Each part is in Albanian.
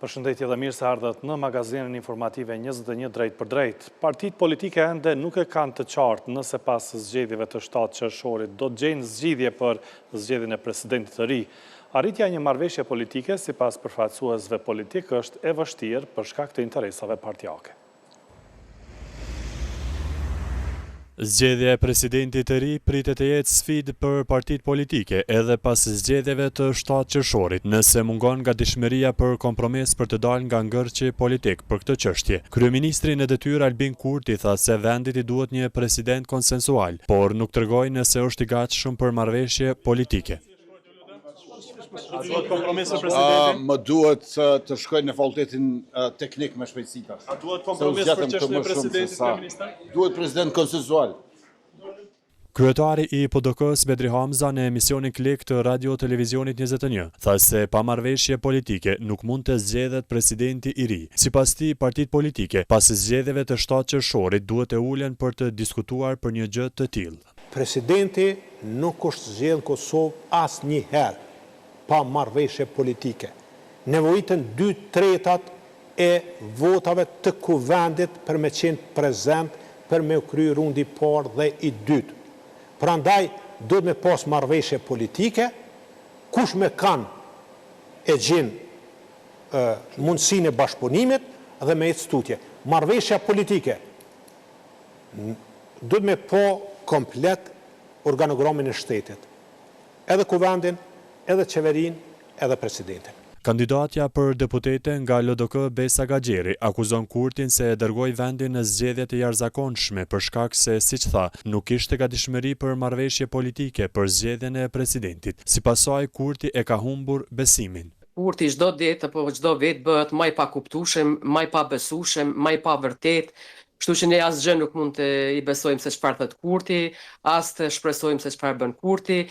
Përshëndetje dhe mirë se ardhët në magazinën informative 21 drejt për drejt. Partitë politike ende nuk e kanë të qartë nëse pas zgjedhjeve të 7 qershorit do të gjejnë zgjidhje për zgjedhjen e presidentit të ri. Arritja e një marrëveshje politike, sipas përfaqësuesve politik, është e vështirë për shkak të interesave partijake. Zgjedhja e presidentit të ri pritet të jetë sfidë për partitë politike edhe pas zgjedhjeve të 7 qershorit, nëse mungon gatishmëria për kompromis për të dalë nga ngërçi politik për këtë çështje. Kryeministri në detyrë Albin Kurti tha se vendit i duhet një president konsensual, por nuk tregoi nëse është i gatshëm për marrëveshje politike. A duhet kompromis për presidentin? Më duhet të shkoj në fakultetin teknik me shpejtësi tash. A duhet kompromis për çështjen e presidentit, kryeministër? Duhet president konsensual. Kryetari i PDK-s Bedri Hamza në emisionin Klik të Radio Televizionit 21 tha se pa marrëveshje politike nuk mund të zgjedhet presidenti i ri. Sipas tij, partitë politike pas zgjedhjeve të 7 qershorit duhet të ulen për të diskutuar për një gjë të tillë. Presidenti nuk është zgjedhur në Kosovë asnjëherë pa marrëveshje politike. Nevojiten 2/3 e votave të kuvendit për me qenë prezent për me kryer rundi i parë dhe i dytë. Prandaj duhet me pas marrëveshje politike, kush me kanë e gjen mundësinë e bashkëpunimit dhe me tutje. Marrëveshja politike duhet me po komplet organogramin e shtetit, edhe kuvendin, edhe qeverin, edhe presidentin. Kandidatja për deputete nga LDK Besa Gaxheri akuzon Kurtin se e dërgoi vendin në zgjedhje të jashtëzakonshme për shkak se, siç tha, nuk kishte gatishmëri për marrëveshje politike për zgjedhjen e presidentit. Sipas saj, Kurti e ka humbur besimin. Kurti çdo ditë apo çdo vit bëhet më i pakuptueshëm, më i pabesueshëm, më i pavërtet. Kështu që ne asgjë nuk mund të i besojmë se çfarë thot Kurti, as të shpresojmë se çfarë bën Kurti.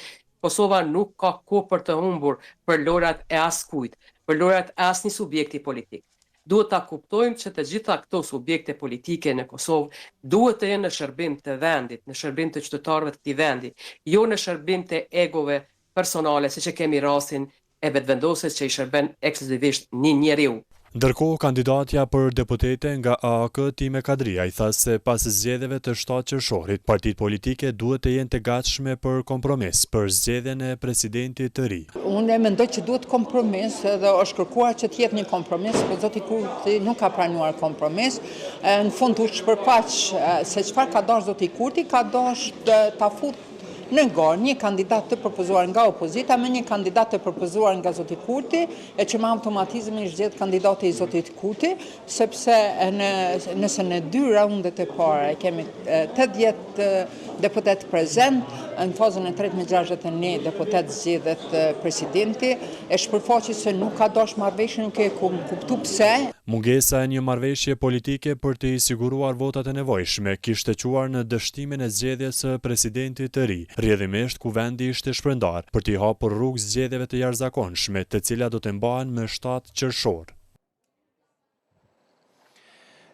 Kosova nuk ka kohë për të humbur për lorat e askujt, për lorat e asnjë subjekti politik. Duhet ta kuptojmë që të gjitha këto subjekte politike në Kosovë duhet të jenë në shërbim të vendit, në shërbim të qytetarëve të këtij vendi, jo në shërbim të egove personale, siç e kemi rastin e vetëvendosjes që i shërben ekskluzivisht një njeriu. Ndërkohë, kandidatja për deputete nga AAK Time Kadria i tha se pas zgjedhjeve të 7 qershorit, partitë politike duhet të jenë të gatshme për kompromis për zgjedhjen e presidentit të ri. Unë mendoj që duhet kompromis dhe është kërkuar që të jetë një kompromis, por zoti Kurti nuk ka pranuar kompromis. Në fund u shpërfaq se çfarë ka dashur zoti Kurti, ka dashur ta futë në garë një kandidat të propozuar nga opozita me një kandidat të propozuar nga zoti Kurti, e që me automatizëm i zgjedh kandidati i zotit Kurti, sepse nëse në 2 raundet e para kemi 80 deputet prezent, në fazën e tretë me 61 deputet zgjedhet presidenti, e shpërfaqi se nuk ka dashur marrëveshje, nuk e kuptu pse. Mungesa e një marrëveshje politike për të i siguruar votat e nevojshme kishte quar në dështimin e zgjedhjes së presidentit të ri. Rrjedhimisht kuvendi ishte shpërndar për t'i hapur rrugë zgjedhjeve të jashtëzakonshme, të cilat do të mbahen më 7 qershor.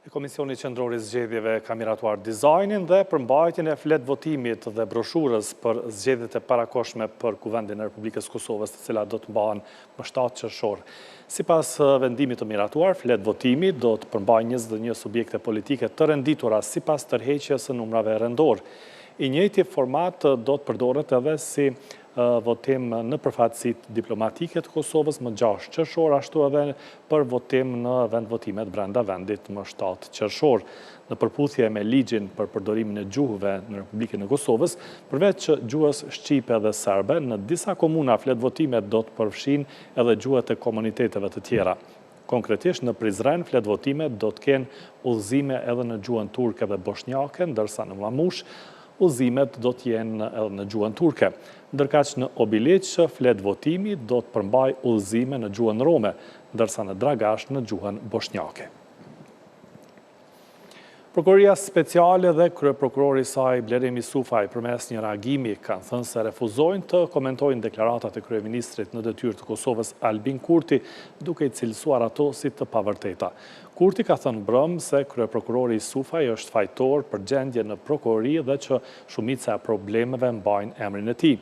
Komisioni Qendror i Zgjedhjeve ka miratuar dizajnin dhe përmbajtjen e flet votimit dhe broshurës për zgjedhjet e parakohshme për Kuvendin e Republikës Kosovës, të cilat do të mbahen më 7 qershor. Sipas vendimit të miratuar, flet votimi do të përmbajë 21 subjekte politike të renditura sipas tërheqjes së numrave rendor. I njëjti format do të përdoret edhe si votim në përfaqësitë diplomatike të Kosovës më 6 qershor, ashtu edhe për votim në vendvotimet brenda vendit më 7 qershor. Në përputhje me ligjin për përdorimin e gjuhëve në Republikën e Kosovës, përveç gjuhës shqipe dhe serbe, në disa komuna fletvotimet do të përfshin edhe gjuhët e komuniteteve të tjera. Konkretisht në Prizren, fletvotimet do të kenë udhëzime edhe në gjuhën turke dhe bosnjake, ndërsa në Mlamush udhëzimet do të jenë edhe në gjuhën turke. Ndërkaq në Obiliq, flet votimi do të përmbajë udhëzime në gjuhën rome, ndërsa në Dragash në gjuhën bosnjake. Prokuroria Speciale dhe kryeprokurori i saj Blerim Isufaj përmes një reagimi kanë thënë se refuzojnë të komentojnë deklaratat e kryeministrit në detyrë të Kosovës Albin Kurti, duke i cilësuar ato si të pavërteta. Kurti ka thënë brëm se kryeprokurori Sufaj është fajtor për gjendje në prokurori dhe që shumica e problemeve mbajnë emrin e tij.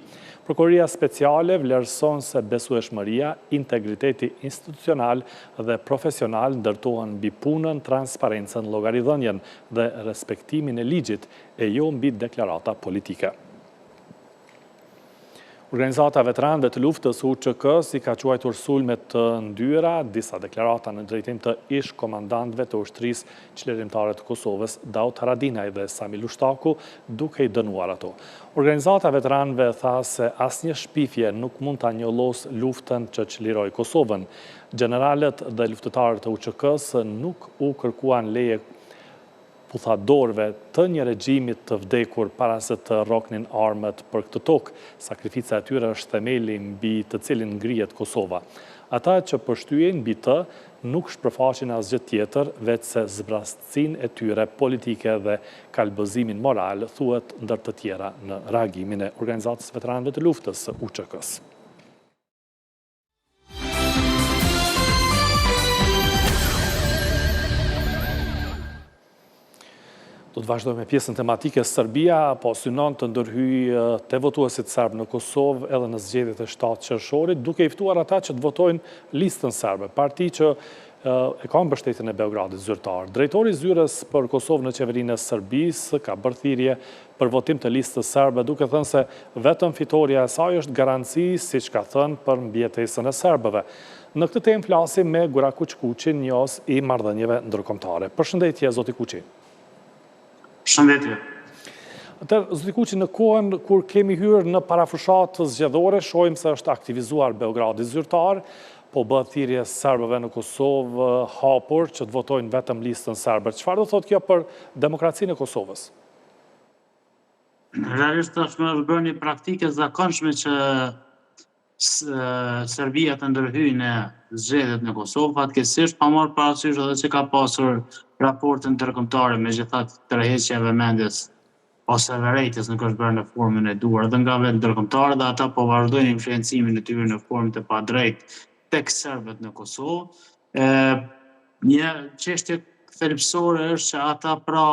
Prokuroria speciale vlerëson se besueshmëria, integriteti institucional dhe profesional ndërtohen mbi punën, transparencën, llogaridhënien dhe respektimin e ligjit e jo mbi deklarata politike. Organizata veteranëve të luftës UÇK si ka quajtur sulme të ndyra, disa deklarata në drejtim të ish komandantëve të ushtrisë qlerimtare të Kosovës, Daut Haradinaj dhe Sami Lushtaku, duke i dënuar ato. Organizata veteranëve tha se asnjë shpifje nuk mund ta njollos luftën që çliroi Kosovën. Generalët dhe luftëtarët e UÇK-s nuk u kërkuan leje puthadorëve të një regjimit të vdekur para se të rroknin armët për këtë tokë. Sakrifica e tyre është themeli mbi të cilin ngrihet Kosova. Ata që përshtyejnë mbi të nuk shpërfaqin asgjë tjetër veç se zbrastësinë e tyre politike dhe kalbëzimin moral, thuhet ndër të tjera në reagimin e Organizatës Veteranëve të Luftës UÇK-s. Do të vazhdojmë me pjesën tematike. Serbia po synon të ndërhyjë te votuesit serb në Kosovë edhe në zgjedhjet e 7 qershorit, duke i ftuar ata që të votojnë listën serbe, parti që e ka mbështetjen e Beogradit zyrtar. Drejtori i zyrës për Kosovë në qeverinë e Serbisë ka bërë thirrje për votim të listës serbe, duke thënë se vetëm fitoria e saj është garanci, siç ka thënë, për mbijetesën e serbëve. Në këtë temë flasim me Gura Kuçkuçin, njohës i marrëdhënieve ndërkombëtare. Përshëndetje, zoti Kuçi. Shëndetje. Atëherë, zoti Kuçi, në kohën kur kemi hyrë në parafushatë zgjedhore, shohim se është aktivizuar Beogradi zyrtar, po bëhet thirrje serbëve në Kosovë hapur që të votojnë vetëm listën serbe. Çfarë do thotë kjo për demokracinë e Kosovës? Realisht tashmë është bërë një praktike zakonshme që Serbia të ndërhyjë në zgjedhjet në Kosovë, fatkeqësisht pa marrë parasysh edhe që ka pasur raporte ndërkombëtare megjithatë tërheqjeve mendjes ose verejtjes nuk është bërë në formën e duhur edhe nga vetë ndërkombëtarë dhe ata po vazhdojnë influencimin e tyre në formë të padrejtë tek serbët në Kosovë. Një çështje thelbësore është që ata pra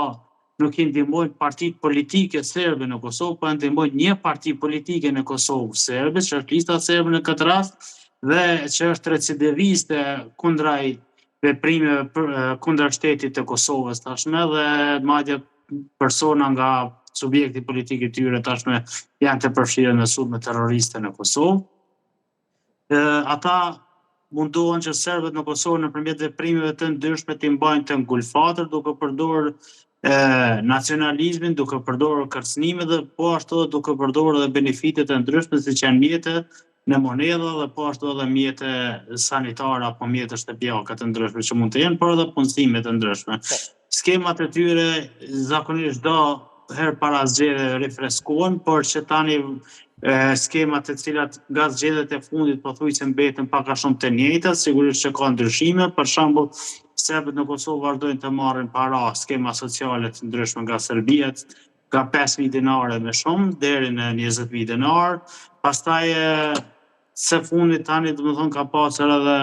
nuk i ndihmojnë partitë politike serbe në Kosovë, po ndihmojnë një parti politike në Kosovë serbe, që është lista serbe në këtë rast, dhe që është recidiviste kundraj veprimeve kundër shtetit të Kosovës tashme dhe madje persona nga subjekti politik i tyre tashme janë të përfshirë në sulme terroriste në Kosovë. Ata mundohen që serbët në Kosovë nëpërmjet veprimeve të ndryshme të mbajnë të ngulfatër, duke përdorur nacionalizmin, duke përdorur kërcënime dhe po ashtu duke përdorur edhe benefitet e ndryshme siç janë mjete në monedha dhe po ashtu edhe mjete sanitare apo mjete shtëpiake të ndryshme që mund të jenë, por edhe punësime të ndryshme. Skemat e tyre zakonisht çdo herë para zgjedhjeve rifreskohen, por që tani skemat e cilat nga zgjedhjet e fundit pothuajse mbeten pak a shumë të njëjta, sigurisht që ka ndryshime, për shembull serbët në Kosovë vazhdojnë të marrin para skema sociale të ndryshme nga Serbia, nga 5.000 dinare më shumë deri në 20.000 dinar. Pastaj së fundit tani domethënë ka pasur edhe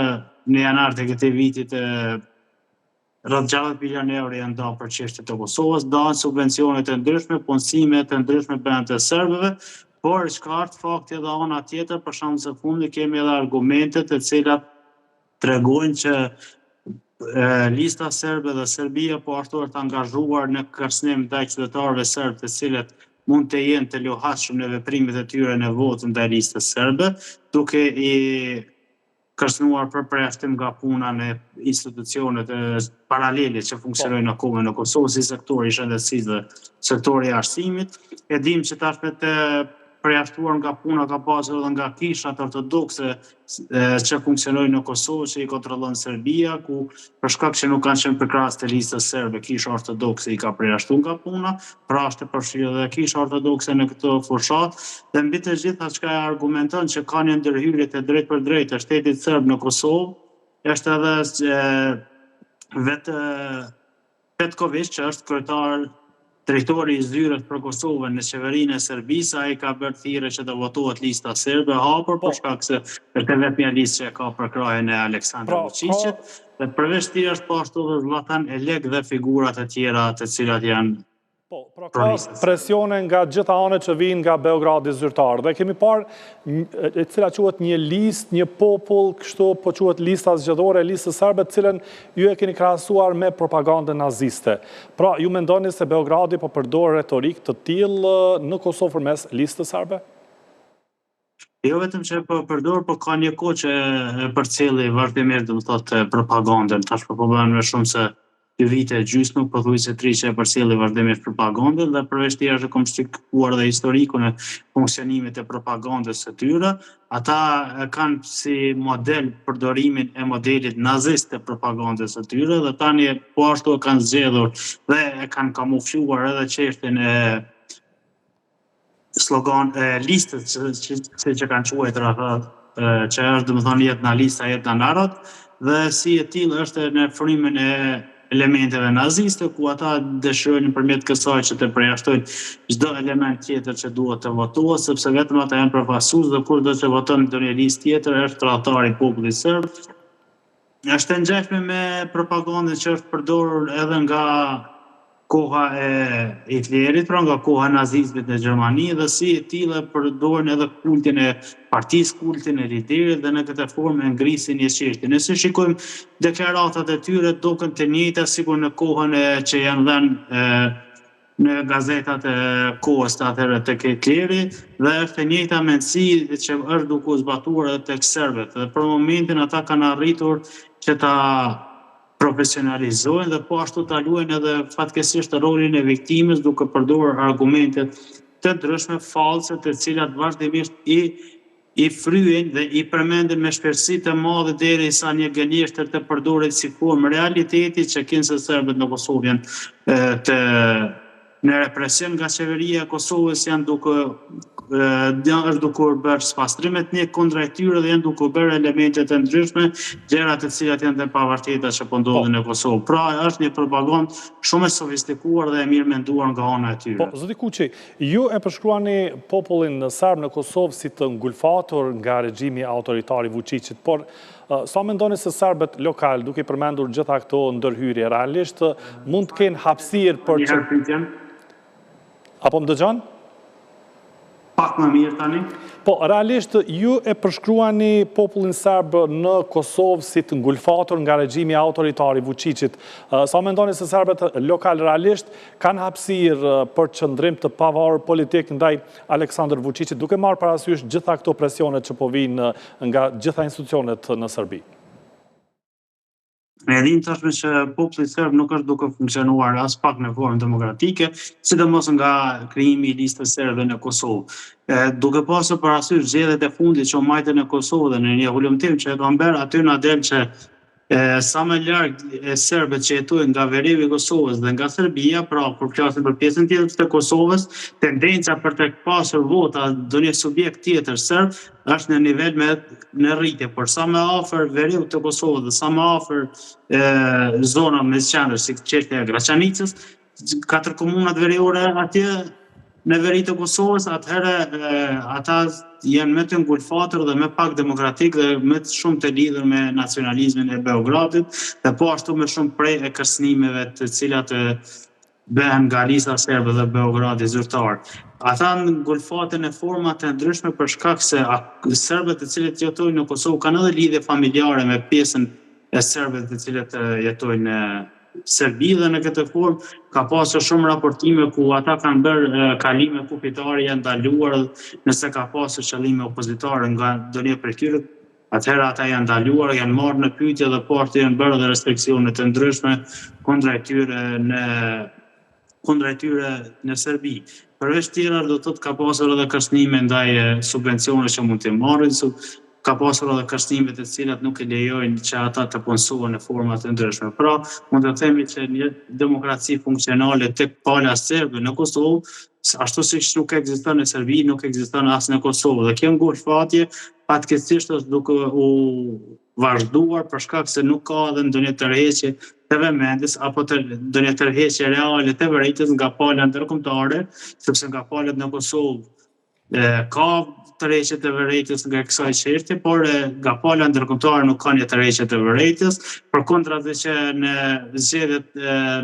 në janar të këtij vitit rreth 60 milionë euro janë dhënë për çështjet e Kosovës, dhanë subvencione të ndryshme, punësime të ndryshme brenda të serbëve, por çka është fakti edhe ana tjetër, për shkak së fundit kemi edhe argumente të cilat tregojnë që lista serbe dhe Serbia po ashtu është angazhuar në kërcënim ndaj qytetarëve serb të cilët mund të jenë të lohatshëm në veprimet e tyre në votën ndaj listës serbe, duke i kërcënuar për përjashtim nga puna në institucionet paralele që funksionojnë akoma në Kosovë, si sektori i shëndetësisë dhe sektori i arsimit. E dim që tashme të përjashtuar nga puna ka pasur edhe nga kishat ortodokse që funksionojnë në Kosovë, që i kontrollon Serbia, ku për shkak që nuk kanë qenë përkrahas të listës serbe, kisha ortodokse i ka përjashtuar nga puna, pra është e përfshirë edhe kisha ortodokse në këtë fushat, dhe mbi të gjitha çka argumenton që ka një ndërhyrje të drejtë për drejtë të shtetit serb në Kosovë, është edhe vetë Petković, që është kryetar drejtori i zyrës për Kosovën në qeverinë e Serbisë, ai ka bërë thirrje që të votohet lista serbe hapur për shkak se është vetmja listë që ka për krahjen e Aleksandar Vučićit. Dhe përveç këtij është po ashtu dhe Zlatan Elek dhe figurat e tjera të cilat janë. Po, pra ka presione nga gjitha anët që vinë nga Beogradi zyrtar. Dhe kemi parë e cila quhet një listë, një popull, kështu po quhet lista zgjedhore e listës serbe, të cilën ju e keni krahasuar me propagandën naziste. Pra, ju mendoni se Beogradi po përdor retorik të tillë në Kosovë përmes listës serbe? Jo vetëm që po përdor, po ka një kohë që përcjelli vazhdimisht, do të thotë, propagandën. Tash po bëhen më shumë se 2 vite e gjysmë, pothuajse 3 që e përcjelli vazhdimisht propagandën dhe përveç tij është komplikuar dhe historikun e funksionimit të propagandës së tyre. Ata kanë si model përdorimin e modelit nazist të propagandës së tyre dhe tani po ashtu e kanë zgjedhur dhe e kanë kamufluar edhe çështjen e slogan listës që kanë quajtur ata, që është domethënë jedna lista, jedna narod, dhe si e tillë është në frymën e elementeve naziste, ku ata dëshirojnë nëpërmjet kësaj që të përjashtojnë çdo element tjetër që duhet të votohet, sepse vetëm ata janë përfaqësues dhe kushdo që voton në ndonjë listë tjetër është tradhtar i popullit serb. Është e ngjashme me propagandën që është përdorur edhe nga koha e Hitlerit, pra nga koha e nazizmit në Gjermani, dhe si e tillë përdorin edhe kultin e partisë, kultin e liderit dhe në këtë formë e ngrisin një çështje. Nëse shikojmë deklaratat e tyre, duken të njëjta sikur në kohën që janë dhënë në gazetat e kohës të atëherë tek Hitleri, dhe është e njëjta mendësi që është duke u zbatuar edhe tek serbët. Dhe për momentin ata kanë arritur që ta profesionalizojnë dhe po ashtu ta luajnë edhe fatkeqësisht rolin e viktimës duke përdorur argumente të ndryshme fallse, të cilat vazhdimisht i fryen dhe i përmenden me shpejtësi të madhe derisa një gënjeshtër të përdoret si formë realiteti që kinë se serbët në Kosovë janë në represion nga qeveria e Kosovës, është duke bërë spastrimet një kundra e tyre dhe janë duke bërë elemente të ndryshme, gjëra të cilat janë të pavërteta që po ndodhin në Kosovë. Pra është një propagandë shumë e sofistikuar dhe e mirë menduar nga ana e tyre. Po, zoti Kuçi, ju e përshkruani popullin serb në Kosovë si të ngulfatur nga regjimi autoritar i Vučićit, por sa mendoni se serbët lokal, duke i përmendur gjitha këto ndërhyrje, realisht mund të kenë hapësirë për Apo më dëgjon? Pak më mirë tani. Po, realisht, ju e përshkruani popullin serb në Kosovë si të ngulfatur nga regjimi autoritar i Vučićit. Sa mendoni se serbët lokal realisht kanë hapësirë për qëndrim të pavarur politik ndaj Aleksandar Vučićit, duke marrë parasysh gjitha këto presionet që po vinë nga gjitha institucionet në Serbi? Ne edhim tashme që populli serb nuk është duke funksionuar as pak në formë demokratike, sidomos nga krijimi i listës serbe në Kosovë. Duke pasur parasysh zgjedhjet e fundit që u majtën në Kosovë dhe në një hulumtim që e kanë bërë aty na del që sa më larg serbët që jetojnë nga veriu i Kosovës dhe nga Serbia, pra kur flasim për pjesën tjetër të Kosovës, tendenca për të pasur vota ndonjë subjekt tjetër serb është në nivel në rritje, por sa më afër veriut të Kosovës dhe sa më afër zona mesqendër si çështja e Graçanicës, 4 komunat veriore atje në veri të Kosovës, atëherë ata janë më të ngulfatur dhe më pak demokratik dhe më shumë të lidhur me nacionalizmin e Beogradit dhe po ashtu më shumë prej e kërcënimeve të cilat bëhen nga lista serbe dhe Beogradi zyrtar. Ata ngulfaten në forma të ndryshme për shkak se serbët të cilët jetojnë në Kosovë kanë edhe lidhje familjare me pjesën e serbëve të cilët jetojnë në Serbi dhe në këtë formë ka pasur shumë raportime ku ata kanë bërë kalime kufitare, janë ndaluar nëse ka pasur qëllime opozitare nga ndonjë prej tyre, atëherë ata janë ndaluar, janë marrë në pyetje dhe po ashtu janë bërë edhe restriksione të ndryshme kundra tyre në Serbi. Përveç tjera do të thotë ka pasur edhe kërcënime ndaj subvencioneve që mund të marrin, ka pasur edhe kërcënime të cilat nuk e lejojnë që ata të punësohen në forma të ndryshme. Pra, mund të themi që një demokraci funksionale tek pala serbe në Kosovë, ashtu siç nuk ekziston në Serbi, nuk ekziston as në Kosovë. Dhe kjo ngulfatje fatkeqësisht është duke u vazhduar për shkak se nuk ka edhe ndonjë tërheqje të vëmendjes apo të ndonjë tërheqje reale të vërejtjes nga pala ndërkombëtare, sepse nga palët në Kosovë ka tërheqje të vërejtjes nga kësaj çështje, por nga pala ndërkombëtare nuk ka një tërheqje të vërejtjes, përkundrazi që në zgjedhjet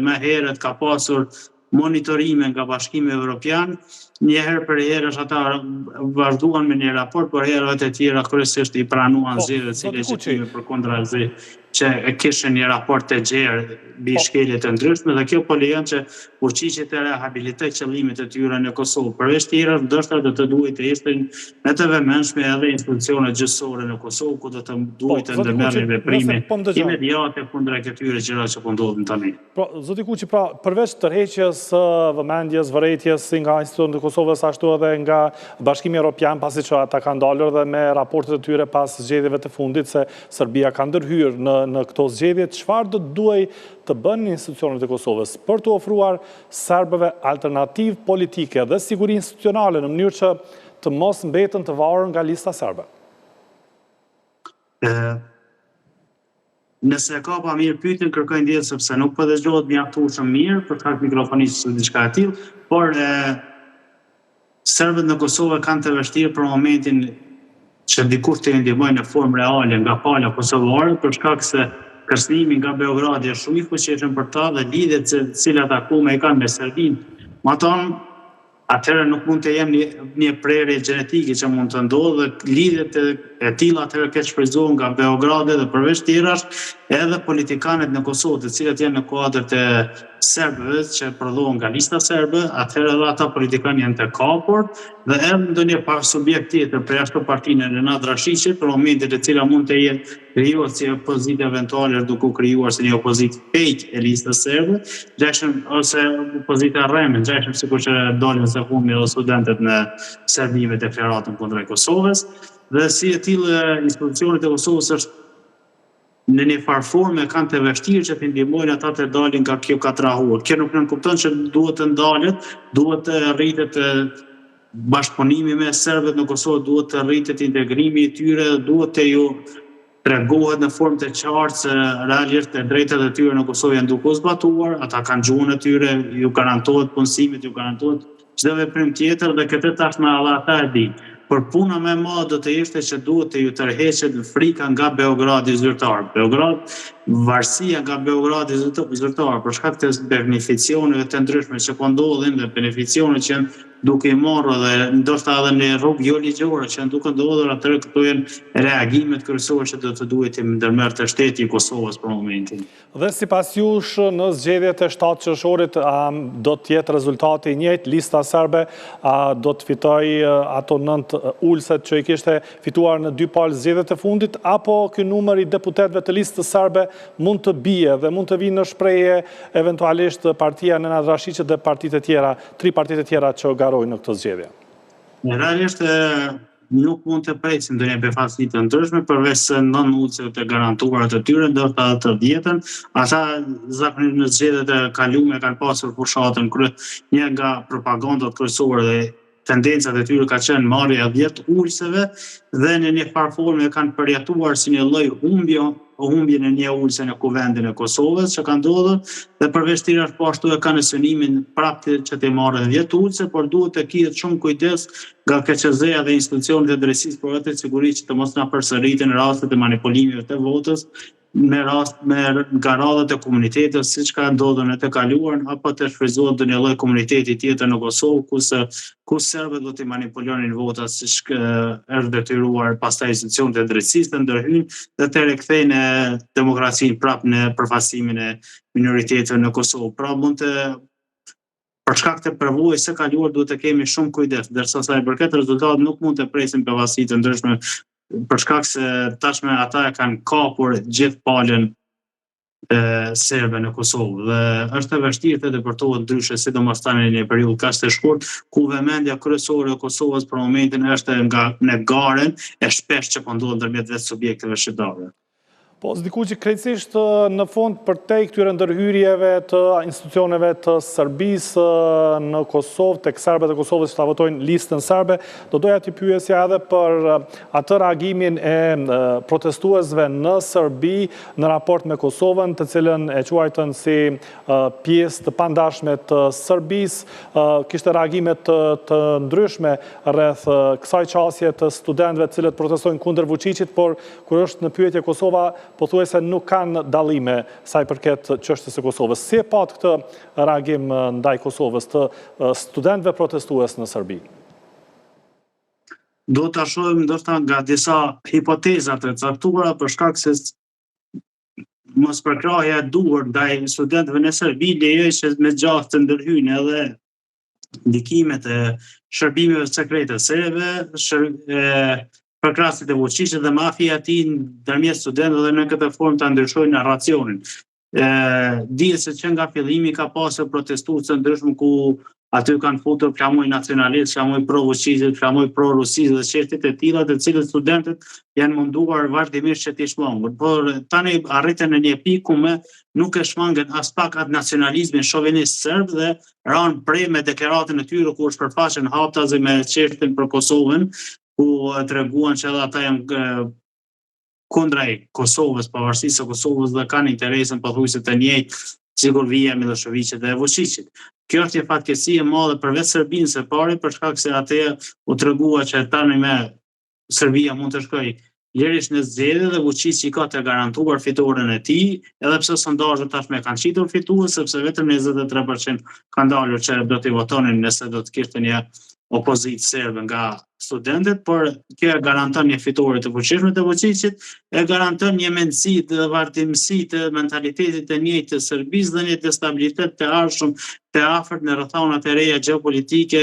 më herët ka pasur monitorime nga Bashkimi Evropian, një herë për herësh ata vazhduan me një raport, por herët e tjera kryesisht i pranuan zgjedhjet si legjitime përkundrazi që kishin një raport të gjerë mbi shkelje të ndryshme dhe kjo po lejon që fuqiqet e rehabilitoj qëllimet e tyre në Kosovë. Përveç tjera, ndoshta do të duhet të ishin me të vëmendshme edhe institucionet gjyqësore në Kosovë, ku do të duhet të ndërmerrin veprime imediate kundër këtyre gjërave që po ndodhin tani. Zoti Kuqi, pra, përveç tërheqjes, vëmendjes, vërejtjes nga institucionet e Kosovës, ashtu edhe nga Bashkimi Evropian, pasi që ata kanë dalur dhe me raportet e tyre pas zgjedhjeve të fundit se Serbia ka ndërhyrë në këto zgjedhje, çfarë do duhej të bënë institucionet e Kosovës për të ofruar serbëve alternativë politike dhe siguri institucionale në mënyrë që të mos mbeten të varur nga lista serbe? Nëse ka pa mirë pyetjen, kërkoj ndjesë sepse nuk po dëgjohet mjaftueshëm mirë për shkak të mikrofonit ose diçka e tillë, por serbët në Kosovë kanë të vështirë për momentin që dikush të ndihmojë në formë reale nga pala kosovare, për shkak se kërcënimi nga Beogradi është shumë i fuqishëm për ta dhe lidhjet të cilat akume e kanë me Serbinë. Ma thonë, atëherë nuk mund të jem një prerje gjenetike që mund të ndodhë dhe lidhjet e tilla atëherë keq shfrytëzohen nga Beogradi dhe përveç tjerash edhe politikanët në Kosovë, të cilët janë në kuadër të serbëve që prodhohen nga lista serbe, atëherë edhe ata politikanë janë të kapur dhe edhe ndonjë subjekt tjetër për jashtë partinë e Nenad Rashiqit, për momentin e cila mund të jetë krijuar si opozitë eventuale duke u krijuar si një opozitë fake e listës serbe, ose opozita rreme, sikur që dolën se humbi edhe studentët në servimet e deklaratën kundër Kosovës, dhe si e tillë institucionet e Kosovës është në një farë forme kanë të vështirë që të ndihmojnë ata të dalin nga kjo katrahur. Kjo nuk nënkupton që duhet të ndalet, duhet të rritet bashkëpunimi me serbët në Kosovë, duhet të rritet integrimi i tyre, duhet të ju tregohet në formë të qartë se realisht e drejtat e tyre në Kosovë janë duke u zbatuar, ata kanë gjuhën e tyre, ju garantohet punësimit, ju garantohet çdo veprim tjetër dhe këtë tashmë edhe ata e dinë. Por puna më e madhe do të ishte që duhet të ju tërheqet frika nga Beogradi zyrtar. Varësia nga Beogradi zyrtar për shkak të beneficioneve të ndryshme që po ndodhin dhe beneficionet që janë duke i marrë dhe ndoshta edhe në rrugë jo ligjore që janë duke ndodhur, atëherë këto janë reagimet kryesore që do të duhet të ndërmerrte shteti i Kosovës për momentin. Dhe sipas jush në zgjedhjet e 7 qershorit do të jetë rezultati i njëjtë, lista serbe do të fitojë ato 9 ulëset që i kishte fituar në 2 palë zgjedhjet e fundit, apo ky numër i deputetëve të listës serbe mund të bie dhe mund të vinë në shprehje eventualisht partia Nenad Rashiqit dhe partitë e tjera, 3 partitë e tjera që garojnë në këtë zgjedhje? Realisht nuk mund të presim ndonjë befasni të ndryshme përveç se 9 ulëseve të garantuara të tyre, ndoshta të 10-ën. Ata zakonisht në zgjedhjet e kaluara kanë pasur fushatën një nga propagandat kryesore dhe tendencat e tyre ka qenë marrja 10 ulëseve dhe në një farë forme kanë përjatuar si një lloj humbje në një ulëse në kuvendin e Kosovës që ka ndodhur dhe përveç tyre po ashtu e kanë synimin prapë që të marrë 10 ulëse, por duhet të kihet shumë kujdes nga KQZ-ja dhe institucionet e drejtësisë për të sigurisë që të mos na përsëriten rastet e manipulimeve të votës me garadhat e komunitetit, siç ka ndodhur në të kaluarën, apo të shfrytëzohet ndonjë lloj komuniteti tjetër në Kosovë, ku serbët do të manipulonin votat siç është detyruar pastaj institucionet e drejtësisë të ndërhyjnë dhe të rikthejnë demokracinë prapë në përfaqësimin e minoriteteve në Kosovë. Pra mund të për shkak të përvojës së kaluar duhet të kemi shumë kujdes, ndërsa sa i përket rezultatit nuk mund të presim befasi të ndryshme për shkak se tashmë ata e kanë kapur gjithë palën serbe në Kosovë dhe është e vështirë të depërtohet ndryshe, sidomos tani në një periudhë kaq të shkurtë ku vëmendja kryesore e Kosovës për momentin është në garen e shpesh që po ndodhet ndërmjet vetë subjekteve shqiptare. Po, Zdikuqi, krejtësisht në fund për te këtyre ndërhyrjeve të institucioneve të Serbisë në Kosovë, tek serbët e Kosovës që ta votojnë listën serbe, do doja t'i pyesja edhe për atë reagimin e protestuesve në Serbi në raport me Kosovën, të cilën e quajtën si pjesë të pandashme të Serbisë, kishte reagimet të ndryshme rreth kësaj qasje të studentëve të cilët protestojnë kundër Vučićit, por kur është në pyetje Kosova, pothuajse nuk kanë dallime sa i përket çështjes së Kosovës. Si e pat këtë reagim ndaj Kosovës të studentëve protestues në Serbi? Do ta shohim ndoshta nga disa hipoteza të caktuara për shkak se mospërkrahja e duhur ndaj studentëve në Serbi lejoi që me gjatë të ndërhyjnë edhe ndikimet e shërbimeve sekrete serbe, përkrasit e Vučićit dhe mafia e tij ndërmjet studentëve dhe në këtë formë ta ndryshojnë narracionin. Dihet se që nga fillimi ka pasur protestues të ndryshëm ku aty kanë futur flamuj nacionalist, flamuj pro-Vučićit, flamuj pro-Rusisë dhe çështjet e tilla të cilët studentët janë munduar vazhdimisht që t'i shmangur. Por tani arritën në një pikë ku nuk e shmangen as pak atë nacionalizmin shovinist serb dhe ranë prej me deklaratën e tyre ku është përfaqen haptazi me çështjen për Kosovën, ku treguan që edhe ata janë kundrej Kosovës, pavarësisë së Kosovës dhe kanë interesin pothuajse të njëjtë sikur vija Miloševićit dhe Vučićit. Kjo është një fatkeqësi e madhe për vetë Serbinë së pari, për shkak se atë u tregua që tani me Serbia mund të shkojë lirisht në zgjedhje dhe Vučići ka të garantuar fitoren e tij, edhe pse sondazhet tashmë kanë qitur fitues, sepse vetëm 23% kanë dalur që do t'i votonin nëse do të kishte një opozitë serbe nga studentët, por kjo e garanton një fitore të fuqishme të Vučićit, e garanton një mendësi të vazhdimësi të mentalitetit të njëjtë të Serbisë dhe një destabilitet të ardhshëm të afërt në rrethonat e reja gjeopolitike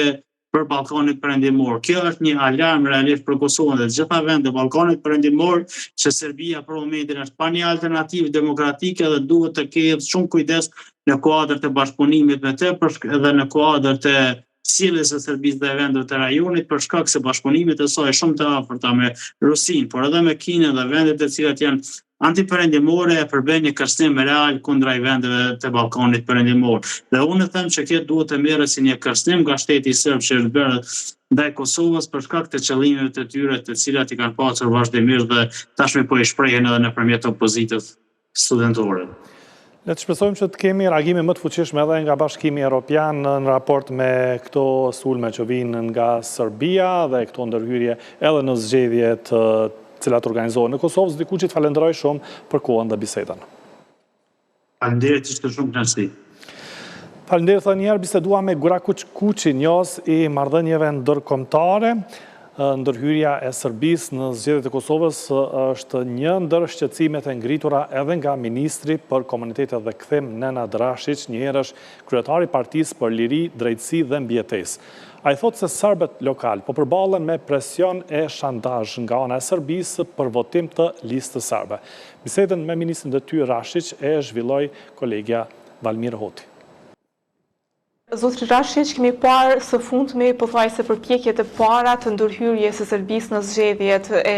për Ballkanin Perëndimor. Kjo është një alarm realisht për Kosovën dhe të gjitha vendet e Ballkanit Perëndimor që Serbia për momentin është pa një alternativë demokratike dhe duhet të ketë shumë kujdes në kuadër të bashkëpunimit me të, edhe në kuadër të sjelljes së Serbisë dhe vendeve të rajonit për shkak se bashkëpunimet e saj shumë të afërta me Rusinë, por edhe me Kinën dhe vendet të cilat janë antiperëndimore e përbën një kërcënim real kundra vendeve të Ballkanit Perëndimor. Dhe unë them që kjo duhet të merret si një kërcënim nga shteti serb që është bërë ndaj Kosovës për shkak të qëllimeve të tyre të cilat i kanë pasur vazhdimisht dhe tashmë po i shprehen edhe nëpërmjet opozitës studentore. Le të shpresojmë që të kemi reagime më të fuqishme edhe nga Bashkimi Evropian në raport me këto sulme që vinë nga Serbia dhe këto ndërhyrje edhe në zgjedhjet cilat organizohen në Kosovë. Zdikuqi, falenderoj shumë për kohën dhe bisedën. Faleminderit, ishte shumë kënaqësi. Faleminderit edhe një herë, bisedua me Gurakuç Kuçi, njos i marrëdhënieve ndërkombëtare. Ndërhyrja e Serbisë në zgjedhjet e Kosovës është një ndër shqetësimet e ngritura edhe nga ministri për komunitetet dhe kthim Nenad Rashić, njëherë është kryetari i Partisë për Liri, Drejtësi dhe Mbijetesë. Ai thotë se serbët lokal po përballen me presion e shantazh nga ana e Serbisë për votim të listës serbe. Bisedën me ministrin e tyre Rashić e zhvilloi kolegja Valmir Hoti. Zotri Rashić, kemi parë së fundmi pothuajse përpjekjet e para të ndërhyrjes së Serbisë në zgjedhjet e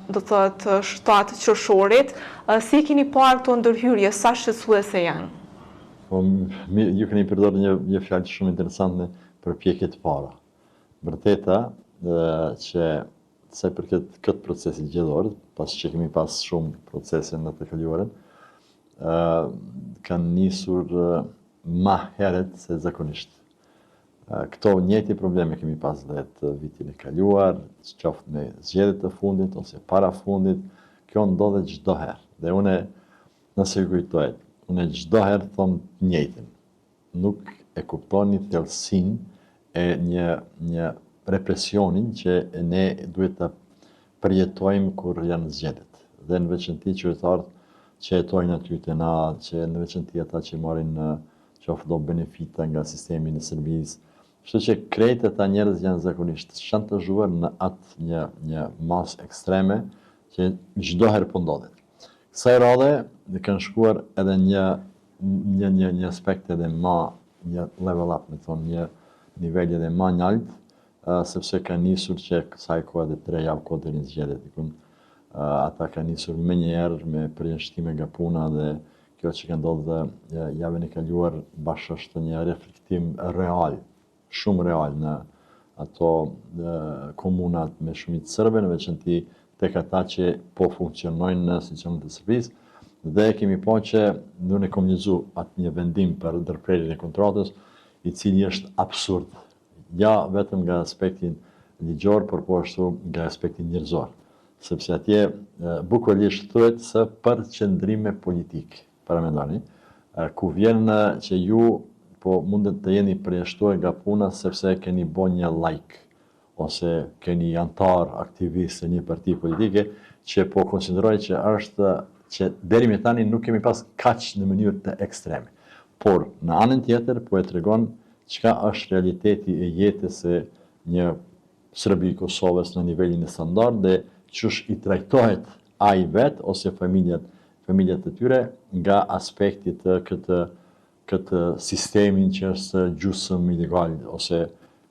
do të thotë 7 qershorit. Si keni parë këto ndërhyrje, sa shqetësuese janë? Po, ju keni përdorur një fjalë shumë interesante, përpjekjet e para. Vërteta që sa i përket këtë procesi zgjedhor, pas që kemi pas shumë procese në të kaluarën, kanë nisur ma heret se zakonisht. Këto njëjtë probleme kemi pas dhe të vitin e kaluar, qoftë me zgjedhjet të fundit ose para fundit, kjo ndodhet çdo herë. Dhe une, nëse ju kujtoj, une çdo herë thom njëjtin. Nuk e kuptoni thellësinë e një represionin që ne duhet të përjetojmë kur janë zgjedhjet. Dhe në veçanti qytetarët që jetojnë aty te na, që në veçanti ata që marrin qoftë do benefita nga sistemi në Serbisë. Kështu që krejt e ta njerëz janë zakonisht shantazhuar në atë një mas ekstreme që çdo herë po ndodhet. Kësaj radhe kanë shkuar edhe një aspekt edhe më një level up, me thonë një nivel edhe më nalt, sepse ka nisur që kësaj kohë edhe 3 javë kohë deri në zgjedhjet. ata ka nisur më njëherë me përjashtime nga puna dhe kjo që ka ndodhur javën e kaluar bashkë është një reflektim real, shumë real në ato komunat me shumicë serbe, në veçanti tek ata që po funksionojnë në institucionet e Serbisë, dhe kemi pa që unë e kam lexuar atë një vendim për ndërprerjen e kontratës, i cili është absurd, ja vetëm nga aspektin ligjor, por po ashtu nga aspektin njerëzor, sepse atje bukurisht thuhet se për qëndrime politike, para mendoni, ku vjen që ju po mundet të jeni përjashtuar nga puna sepse keni bën një like, ose keni antar aktivist e një parti politike që po konsideroj që është që deri me tani nuk kemi pas kaq në mënyrë të ekstreme. Por në anën tjetër po e tregon çka është realiteti e jetës së një Serbi i Kosovës në nivelin e standard dhe çush i trajtohet ai vet ose familjet e tyre nga aspekti të këtë sistemin që është gjysmë ilegal ose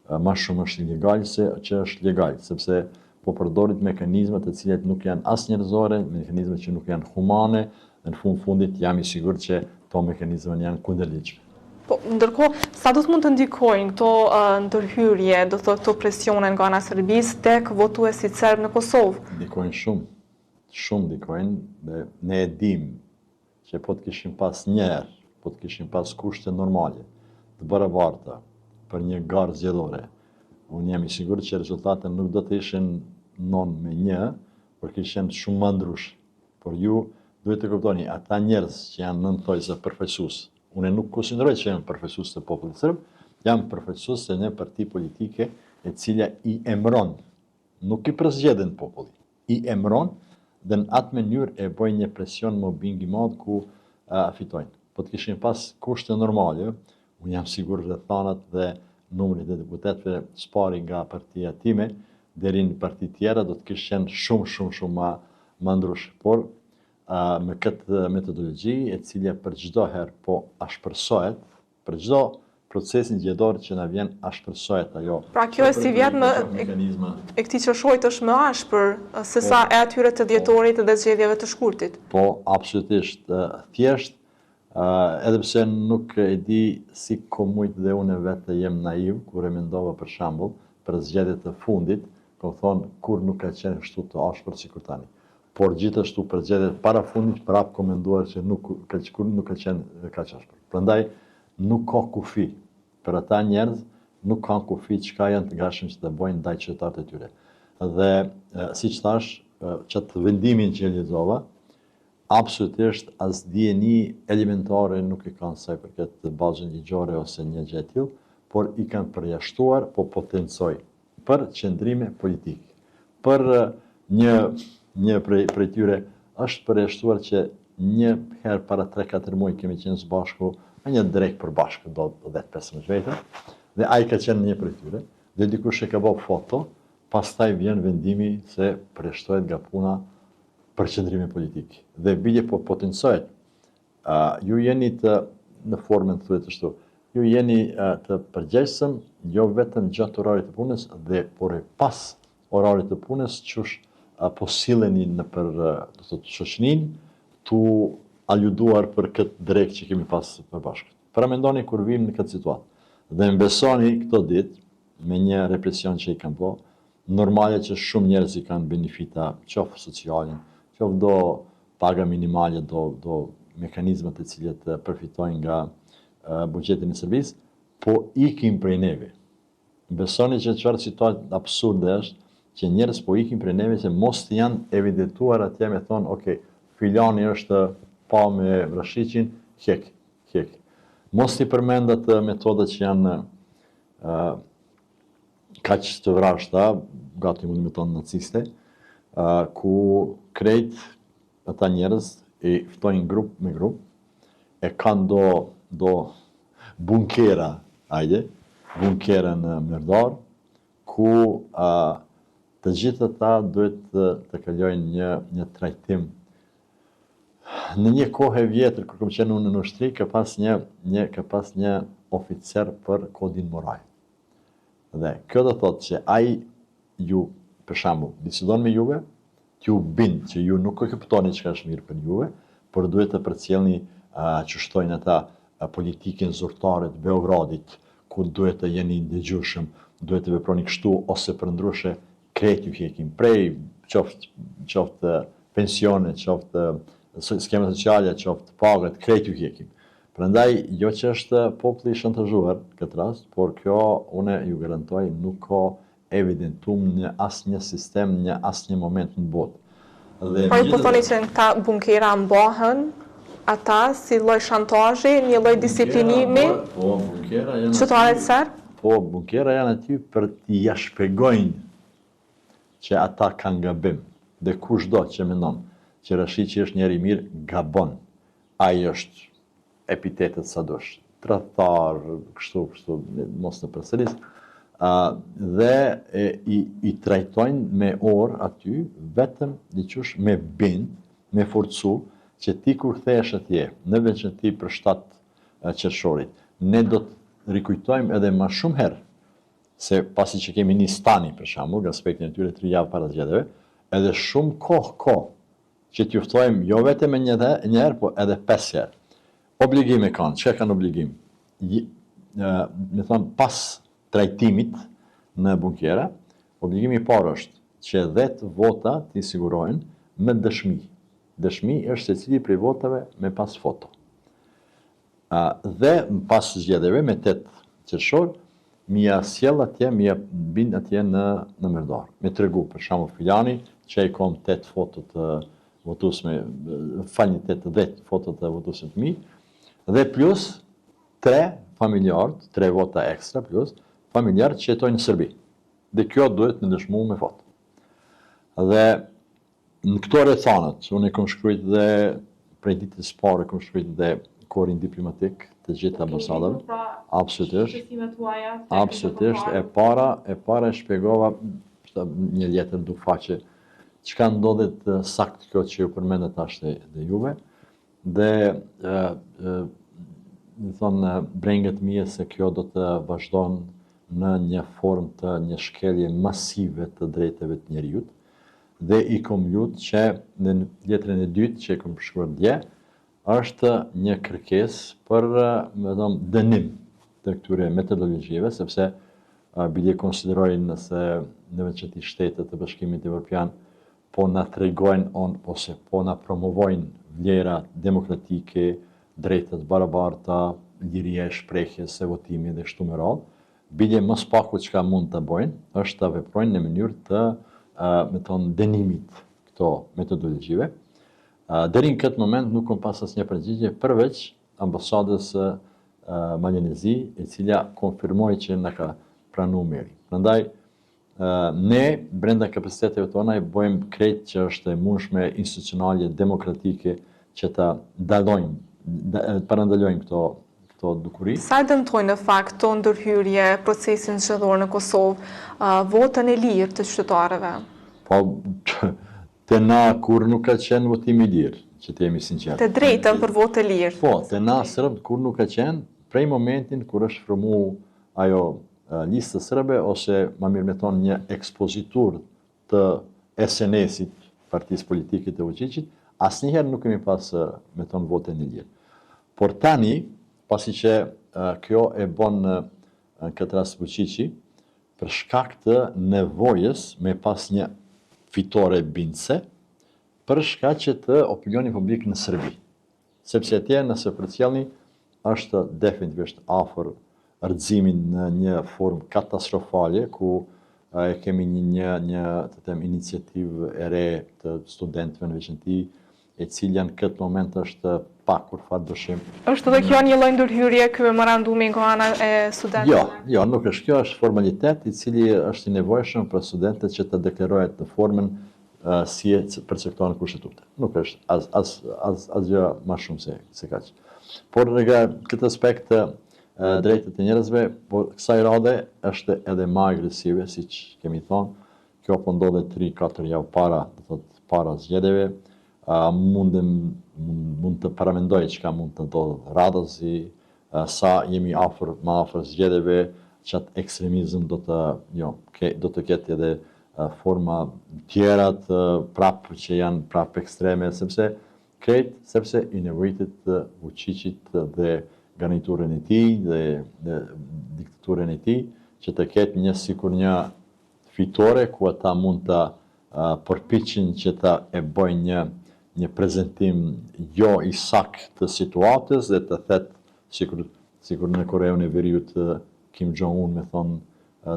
më shumë është ilegal se që është legal, sepse po përdorit mekanizme të cilat nuk janë as njerëzore, mekanizme që nuk janë humane, dhe në fundit jam i sigurt që to mekanizme janë kundërligjshme. Po, ndërkohë, sa do të mund të ndikojnë këto ndërhyrje, do të këto presione nga ana e Serbisë tek votuesit serb në Kosovë? Ndikojnë shumë ndikojnë, dhe ne e dim që po të kishim pas njerë, po të kishim pas kushte normale, të barabarta, për një garë zgjedhore. Unë jam i sigurt që rezultatet nuk do të ishin 9-1, por kishin shumë më ndrysh. Por ju duhet të kuptoni, ata njerëz që janë nëntojse përfaqësues, unë nuk konsideroj që janë përfaqësues të popullit serb, janë përfaqësues të një parti politike e cila i emëron, nuk i përzgjedhin populli, i emëron dhe në atë mënyrë e bojnë një presion mobbing i madh ku fitojnë. Po të kishin pas kushte normale, unë jam sigur dhe thanat dhe numrit e deputetëve spari nga partia time, deri në parti tjera do të kishen shumë më ndrysh. Por me këtë metodologji e cilja për çdo herë po ashpërsohet, për çdo procesin zgjedhor që na vjen ashpërsohet ajo. Pra kjo e si vjet më e këtij qershojt është më ashpër se sa e atyre të dhjetorit dhe zgjedhjeve të shkurtit. Po, absolutisht, thjesht edhe pse nuk e di si komujt dhe unë vetë jem naiv, kur e mendova për shembull për zgjedhjet e fundit, kam thonë kur nuk ka qenë kështu të ashpër sikur tani. Por gjithashtu për zgjedhjet para fundit prap komenduar që nuk ka qenë kaq ashpër. Prandaj nuk ka kufi për ata njerëz, nuk kanë kufi çka janë të gatshëm që të bëjnë ndaj qytetarëve të tyre. Dhe siç thash, çatë vendimin që lexova, absolutisht as dieni elementare nuk i kanë sa i përket bazën ligjore ose një gjë e tillë, por i kanë përjashtuar, po potencoj për qëndrime politike. Për një prej tyre është përjashtuar që një herë para 3-4 muaj kemi qenë së bashku, me një drejt për bashkë do 10-15 vete, dhe ai ka qenë një prej tyre, dhe dikush e ka bërë foto, pastaj vjen vendimi se përjashtohet nga puna për qëndrime politike. Dhe bile po potencohet. Ju jeni në formën të thuhet ashtu, ju jeni të përgjegjshëm jo vetëm gjatë orarit të punës, dhe por e pas orarit të punës, qysh po silleni në për shoqërinë tu aluduar për këtë drejt që kemi pas përbashkët. Para mendoni kur vim në këtë situatë. Dhe më besoni këto ditë, me një represion që i kanë po, normale që shumë njerëz i kanë benefita, qoftë sociale, qoftë do paga minimale, do mekanizmat e cilët përfitojnë nga buxhetin e Serbisë, po ikin prej neve. Besoni që çfarë situatë absurde është që njerëz po ikin prej neve se mos janë evidentuar atje me thonë, ok, filani është pa me vrashiqin, hek. Mos i përmend atë metodat që janë kaq të vrashta, gati mund me thonë naciste, ku krejt ata njerëz e ftojnë grup me grup, e kanë do bunkera, bunkera në Merdar, ku të gjithë ata duhet të kalojnë një trajtim. Në një kohë e vjetër, kur kam qenë unë në ushtri, ka pas një oficer për kodin moral. Dhe kjo do thotë që ai ju, për shembull, bisedon me juve, t'ju bind që ju nuk e kuptoni çka është mirë për juve, por duhet të përcjellni që shtojnë ata politikën zyrtare të Beogradit, ku duhet të jeni ndëgjueshëm, duhet të veproni kështu ose përndryshe krejt ju hekim, prej qoftë pensione, qoftë skema sociale, qoftë pagat, krejt ju hekim. Prandaj, jo që është populli shantazhuar këtë rast, por kjo une ju garantoj nuk ka evidentum në asnjë sistem, në asnjë moment në botë. Po i po thoni që në këta bunkera mbahen ata si lloj shantazhi, një lloj disiplinimi? Po, bunkera janë qytetarët serb? Po, bunkera janë aty për t'i shpjegojnë që ata kanë gabim. Dhe kushdo që mendon që Rashid që është njeri mirë, gabon. Ai është epitetet sa dush. Tradhtar, kështu, mos në përsëris. Dhe i trajtojnë me orë aty, vetëm diqysh me bind, me forcu, që ti kur kthehesh atje, në veçanti për 7 qershorit, ne do të rikujtojmë edhe më shumë herë, se pasi që kemi një stani, për shembull, nga aspektin e tyre 3 javë para zgjedhjeve, edhe shumë kohë, që t'ju ftojmë jo vetëm një herë, po edhe 5 herë. Obligime kanë, çka kanë obligim? Me thonë, pas trajtimit në bunkera, obligimi i parë është që 10 vota t'i sigurojnë me dëshmi. Dëshmi është se cili prej votave me pas foto. Dhe pas zgjedhjeve me 8 qershor, mia sjell atje, mia bind atje në Merdar. Me tregu, për shembull filani, që i kom 8 foto të votuesme, falni 10 foto të votuesve të mi, dhe plus 3 familjarët, 3 vota ekstra plus familjarët që jetojnë në Serbi. Dhe kjo duhet me dëshmu me foto. Dhe në këto rrethanat, unë e kom shkruajt dhe prej ditës parë kom shkruajt dhe korin diplomatik të gjithë ambasadave. Absolutisht, e para e shpjegova një letër në faqe çka ndodhet sakt kjo që ju përmendet tash dhe juve. Dhe më thonë brenget mije se kjo do të vazhdon në një formë të një shkelje masive të drejtave të njerëzit. Dhe i kom lut që në letrën e dytë që e kom shkruar dje, është një kërkesë për dënim të këtyre metodologjive, sepse bile konsiderojnë nëse në veçanti shtetet të Bashkimit Evropian po na tregojnë ose po na promovojnë vlera demokratike, drejtet barabarta, liria e shprehjes, e votimi dhe kështu me radhë, bile më spaku çka mund të bëjnë, është të veprojnë në mënyrë të dënimit këto metodologjive. Deri në këtë moment nuk kam pas asnjë përgjigje përveç ambasadës Malenezi, e cila konfirmoi që na ka pranuar mirë. Prandaj ne brenda kapaciteteve tona i bëjmë krejt që është e mundshme institucionale demokratike që ta parandalojmë këto dukuri. Sa dëmtojnë në fakt të ndërhyrje procesin zgjedhor në Kosovë, votën e lirë të qytetarëve? Po, të na kur nuk ka qenë votim i lirë, që të jemi sinqertë. Të drejtën për votë e lirë? Po, të na sërbt kur nuk ka qenë, prej momentin kur është formu ajo listë sërbe, ose ma mirë me thonë një ekspozitur të SNS-it, partisë politike të Vučićit, asnjëherë nuk kemi pas me thonë votën e lirë. Por tani, pasi që kjo e bon në këtë rast Vučići, për shkak të nevojës me pas një fitore bindse, për shkak që të opinioni publik në Serbi. Sepse atje nëse përcjellni është definitivisht afër rrëzimin në një formë katastrofale, ku e kemi një iniciativë e re të studentëve në veçanti, e cilja në këtë moment është pa kur farë dëshim. Është dhe kjo një lloj ndërhyrje ky memorandumi nga ana e studentëve? Jo, nuk është kjo, është formalitet i cili është i nevojshëm për studentët që të deklarohet në formën si e përcaktuar në kushtetutë. Nuk është asgjë më shumë se kaq. Por nga këtë aspekt drejtet e njerëzve, por kësaj radhe është edhe më agresive, siç kemi thonë. Kjo po ndodhet 3-4 javë para zgjedhjeve. Mund të paramendoj çka mund të ndodhë radhësi, sa jemi më afër zgjedhjeve, çat ekstremizëm do të ketë edhe forma tjerat prapë që janë prapë ekstreme, sepse i nevojitet të Vučićit dhe garniturën e tij dhe diktaturën e tij, që të ketë një fitore ku ata mund të përpiqen që ta e bëjnë një prezantim jo i saktë të situatës dhe të thetë sikur në Koreun e Veriut Kim Jong-un me thonë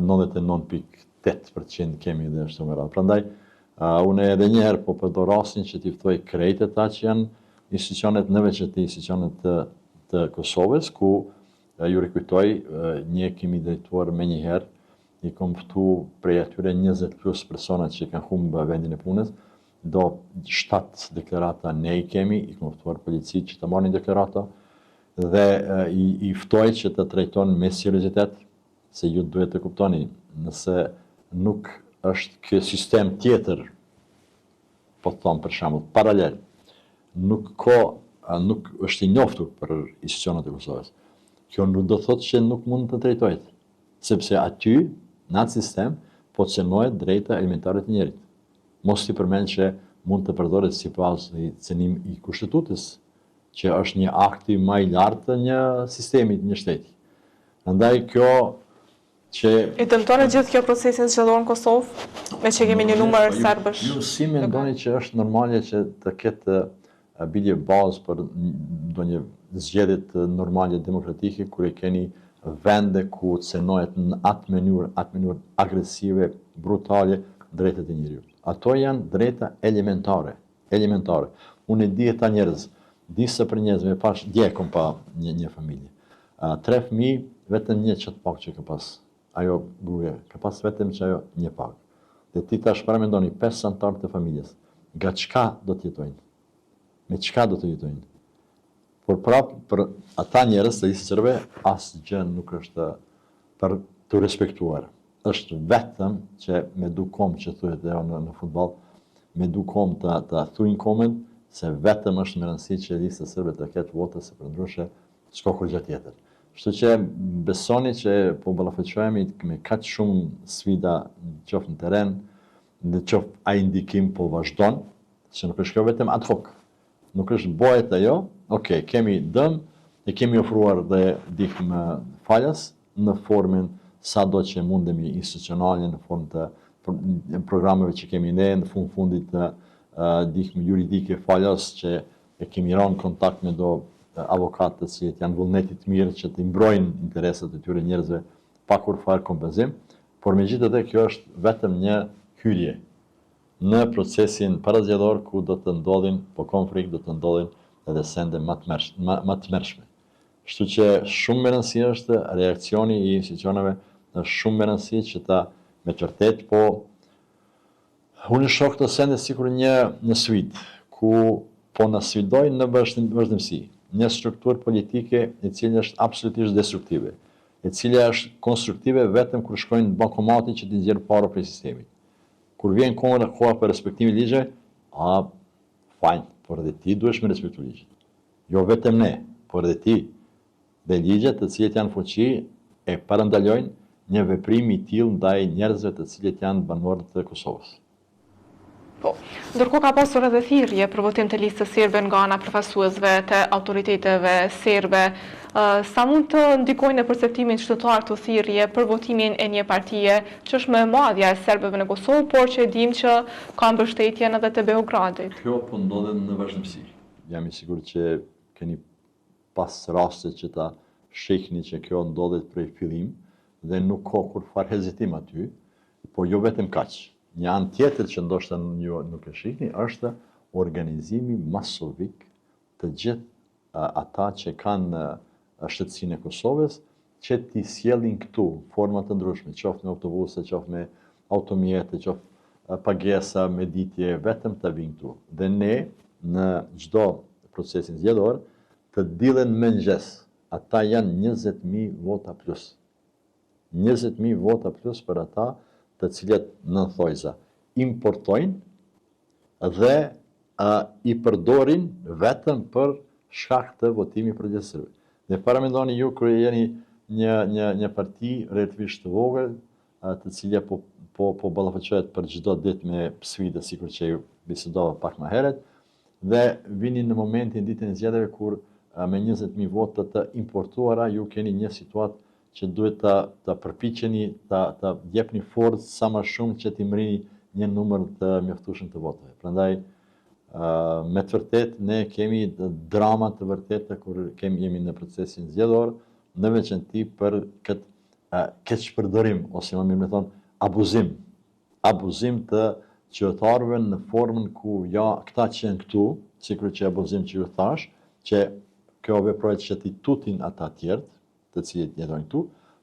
99.8% kemi dhe ashtu me radhë. Prandaj unë edhe një herë po përdor rastin që t'i ftoj krejt ata që janë institucionet në veçanti institucionet të Kosovës, ku ju rikujtoj një kemi drejtuar me një herë, i kom ftu prej atyre 20+ persona që kanë humbë vendin e punës, do 7 deklarata ne i kemi, i kom ftuar policit që të marrin deklarata, dhe i ftoj që të trajton me seriozitet, se ju duhet të kuptoni, nëse nuk është kjo sistem tjetër, po të thonë për shembull, paralel, nuk është i njoftur për institucionet e Kosovës. Kjo nuk do thotë që nuk mund të trajtohet, sepse aty, në atë sistem, po të cënohet drejta elementare të njerit. Mos t'i përmend që mund të përdoret sipas cënim i kushtetutës, që është një akti më i lartë të një sistemi, një shteti. Prandaj kjo që I dëmton gjithë kjo procesin zgjedhor në Kosovë, me që kemi një numër serbësh. Ju si mendoni që është normale që të ketë bile bazë për ndonjë zgjedhje normale demokratike, kur e keni vende ku cenohet në atë mënyrë agresive, brutale, drejtat e njeriut. Ato janë drejta elementare. Unë e di ata njerëz, disa për njerëz, me pash djekon pa një familje. 3 fëmijë, vetëm një çat pak që ka pas. Ajo gruaja ka pas vetëm që ajo një pak. Dhe ti tash para mendoni 5 anëtarë të familjes, nga çka do të jetojnë? Me çka do të jetojnë? Por prapë për ata njerëz të Serbëve asgjë nuk është për të respektuar. Është vetëm që me dukom që thuhet edhe në futboll, me dukom të thuin koment se vetëm është me rëndësi që lista serbe të ketë vota, se përndryshe s'ka kur gjë tjetër. Kështu që besoni që po ballafaqohemi me kaq shumë sfida, qoftë në terren, në qoftë ai ndikim po vazhdon, që nuk është kjo vetëm ad hoc. Nuk është bëhet ajo, okay, kemi dëm, e kemi ofruar dhe ndihmë falas në formën sado që mundemi institucionale, në formë të programeve që kemi ne, në fundit të ndihmë juridike falas që e kemi rënë kontakt me do avokatë të cilët janë vullnetit mirë që të mbrojnë interesat e tyre njerëzve pa kur farë kompenzim, por megjithatë kjo është vetëm një hyrje në procesin parazgjedhor ku do të ndodhin, po konflikt do të ndodhin edhe sende më të mërshme. Kështu që shumë me rëndësi është reakcioni i institucioneve, është shumë me rëndësi që ta me të vërtet, po unë shoh këto sende sikur një sfidë ku po na sfidojnë në vazhdimsi. Një strukturë politike e cila është absolutisht destruktive, e cila është konstruktive vetëm kur shkojnë në bankomatin që t'i nxjerrë para prej sistemit. Kur vjen koha për respektimin e ligjeve, fajn, por edhe ti duhesh me respektu ligjit. Jo vetëm ne, por edhe ti. Dhe ligjet të cilët janë fuqi e parandalojnë një veprim i tillë ndaj njerëzve të cilët janë banorë të Kosovës. Po, ndërkohë ka pasur edhe thirrje për votim të listës serbe nga ana përfaqësuesve të autoriteteve serbe. Sa mund të ndikojnë në perceptimin qytetar të thirrje për votimin e një partie që është më e madhja e serbëve në Kosovë, por që e dim që ka mbështetjen edhe të Beogradit? Kjo po ndodhet në vazhdimsi. Jam i sigurt që keni pas raste që ta shihni që kjo ndodhet prej fillim dhe nuk ka kurfar hezitim aty, po jo vetëm kaq. Një anë tjetër që ndoshta ju nuk e shihni është organizimi masovik të gjithë ata që kanë shtetësinë e Kosovës, që t'i sjellin këtu forma të ndryshme, qoftë me autobuse, qoftë me automjete, qoftë pagesa me ditje, vetëm të vinë këtu. Dhe ne në çdo procesin zgjedhor të dillen mëngjes. Ata janë 20.000 vota plus. 20.000 vota plus për ata të cilët në thojza importojnë dhe i përdorin vetëm për shkak të votimi përgjithësisht. Dhe paramendoni ju kur jeni një parti relativisht të vogël, të cilja po ballafaqohet për çdo ditë me sfida, sikur që ju bisedova pak më herët, dhe vini në momentin ditën e zgjedhjeve kur me 20.000 vota të importuara ju keni një situatë që duhet të përpiqeni të jepni forcë sa më shumë që t'i mrini një numër të mjaftueshëm të votave. Prandaj me të vërtet ne kemi drama të vërteta kur jemi në procesin zgjedhor, në veçanti për këtë keqpërdorim ose më mirë me thonë abuzim të qytetarëve në formën ku këta që janë këtu, sikur që abuzim që ju thash, që kjo veprohet që t'i tutin ata tjerë, të cilët jetojnë këtu,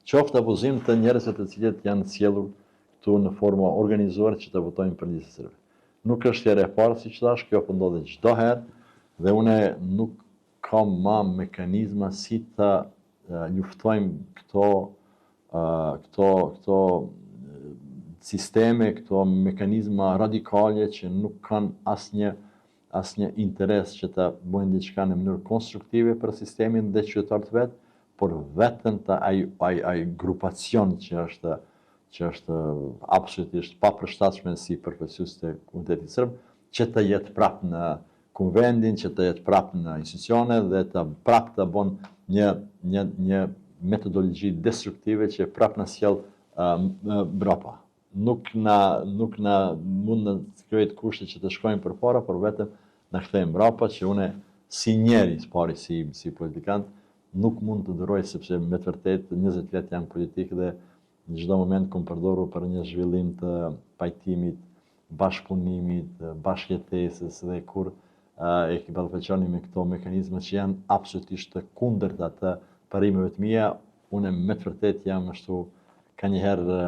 qoftë abuzim të njerëzve të cilët janë sjellur këtu në forma organizuar që të votojnë për listën e sërbe. Nuk është herë e parë, siç thash, kjo po ndodhet çdo herë dhe une nuk kam ma mekanizma si të luftojmë këto sisteme, këto mekanizma radikale që nuk kanë asnjë interes që të bëjnë diçka në mënyrë konstruktive për sistemin dhe qytetarët vet, por vetëm të ai grupacion që është absolutisht papërshtatshme si përfaqësues të komunitetit serb, që të jetë prapë në konvendin, që të jetë prapë në institucione dhe të prapë të bën një metodologji destruktive që prapë na sjell mbrapa. Nuk na mund në krijohet kushte që të shkojmë përpara, por vetëm na kthejmë mbrapa, që une si njeri pari si politikant nuk mund të duroj, sepse me të vërtet 20 vjet jam politik dhe në çdo moment kam përdorur për një zhvillim të pajtimit, bashkëpunimit, bashkëjetesës dhe kur e ballafaqoni me këto mekanizme që janë absolutisht të kundërta të parimeve të mia, unë me të vërtet jam ashtu kanjëherë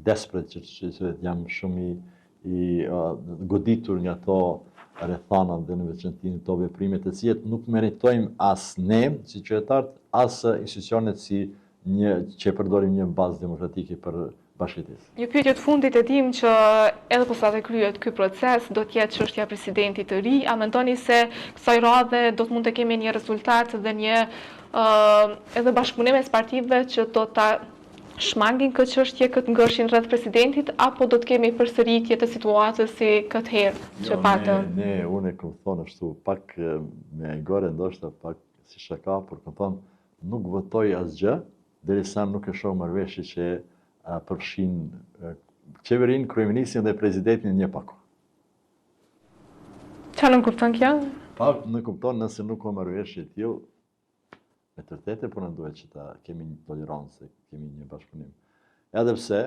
desperate që jam shumë i goditur nga to rrethana dhe në veçanti në to veprime të cilat nuk meritojmë as ne si qytetarët, as institucionet që përdorim një bazë demokratike për bashkëjetesë. Një pyetje të fundit, e dim që edhe pas sa të kryhet ky proces do të jetë çështja e presidentit të ri. A mendoni se kësaj radhe do të mund të kemi një rezultat dhe një edhe bashkëpunim mes partive që do ta shmangin këtë çështje, këtë ngërshin rreth presidentit, apo do të kemi përsëritje të situatës si këtë herë që patëm? Unë kam thonë ashtu, pak me gore ndoshta, pak si shaka, por kam thonë nuk votoj asgjë derisa nuk e shoh marrëveshje që përfshin qeverinë, kryeministin dhe presidentin në një pakoh. Çfarë nuk kupton kjo? Në kupton nëse nuk ka marrëveshje të tillë, me të vërtetë, por në duhet që ta kemi një tolerancë, kemi një bashkëpunim. Edhe pse,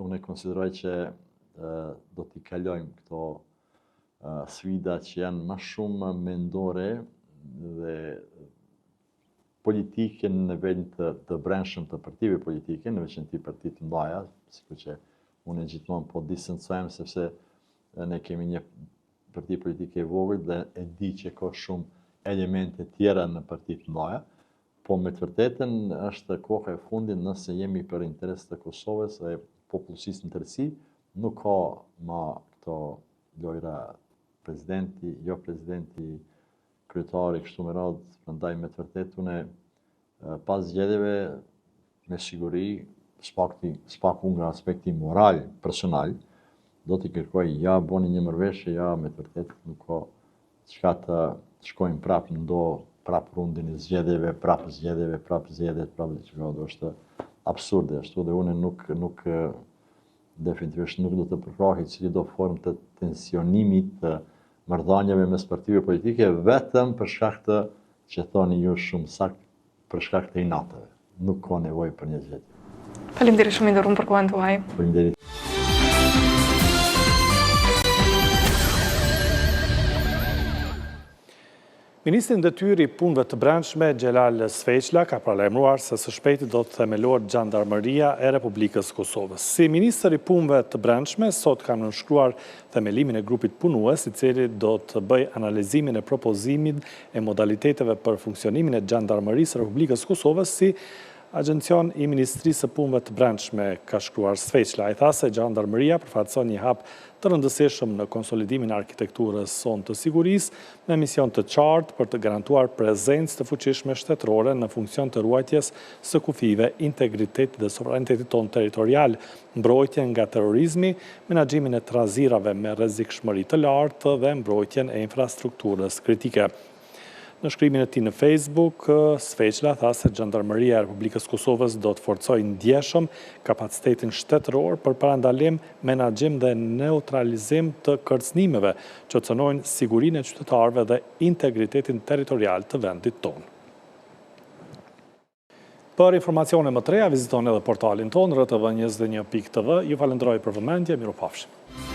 unë e konsideroj që do t'i kalojmë këto sfida që janë më shumë mendore dhe politike në nivel të brendshëm të partive politike, në veçanti partit të mëdha, sikur që unë gjithmonë po distancohem sepse ne kemi një parti politike e vogël dhe e di që ka shumë elemente tjera në partit të mëdha. Po me të vërtetën është koha e fundit nëse jemi për interes të Kosovës e popullsisë në tërësi, nuk ka ma këto lojra presidenti, jo presidenti, kryetari, kështu me radhë, prandaj me të vërtetë unë pas zgjedhjeve me siguri, spaku nga aspekti moral, personal, do t'i kërkoj bëni një marrëveshje, me të vërtetë nuk ka çka të shkojmë prapë në ndo prapë rundin e zgjedhjeve, prapë zgjedhjet, do është absurde, ashtu dhe unë nuk definitivisht nuk do të përkrahej cili do formë të tensionimit të marrëdhënieve mes partive politike, vetëm për shkak të që thoni ju shumë sakt, për shkak të inateve. Nuk ka nevojë për një zgjedhje. Faleminderit shumë nderuar për komentën tuaj. Faleminderit. Ministri i Detyrë i Punëve të Brendshme, Xhelal Sveçla, ka paralajmëruar se së shpejti do të themelohet Gjandarmeria e Republikës Kosovës. Si ministër i Punëve të Brendshme, sot ka nënshkruar themelimin e grupit punues, i cili do të bëj analizimin e propozimit e modaliteteve për funksionimin e Gjandarmerisë së Republikës Kosovës si Agencion i Ministrisë së Punëve të Brendshme ka shkruar Sveçla. Ai tha se Gjandarmeria përfaqëson një hap të rëndësishëm në konsolidimin e arkitekturës sonë të sigurisë, me mision të qartë për të garantuar prezencë të fuqishme shtetërore në funksion të ruajtjes së kufive, integritetit dhe sovranitetit tonë territorial, mbrojtjen nga terrorizmi, menaxhimin e trazirave me rrezikshmëri të lartë dhe mbrojtjen e infrastrukturës kritike. Në shkrimin e tij në Facebook, Sveçla tha se Gjandarmeria e Republikës Kosovës do të forcojë ndjeshëm kapacitetin shtetëror për parandalim, menaxhim dhe neutralizim të kërcënimeve që cënojnë sigurinë e qytetarëve dhe integritetin territorial të vendit tonë. Për informacione më të reja, vizitoni edhe portalin tonë rtv21.tv. Ju falenderoj për vëmendje, mirupafshim.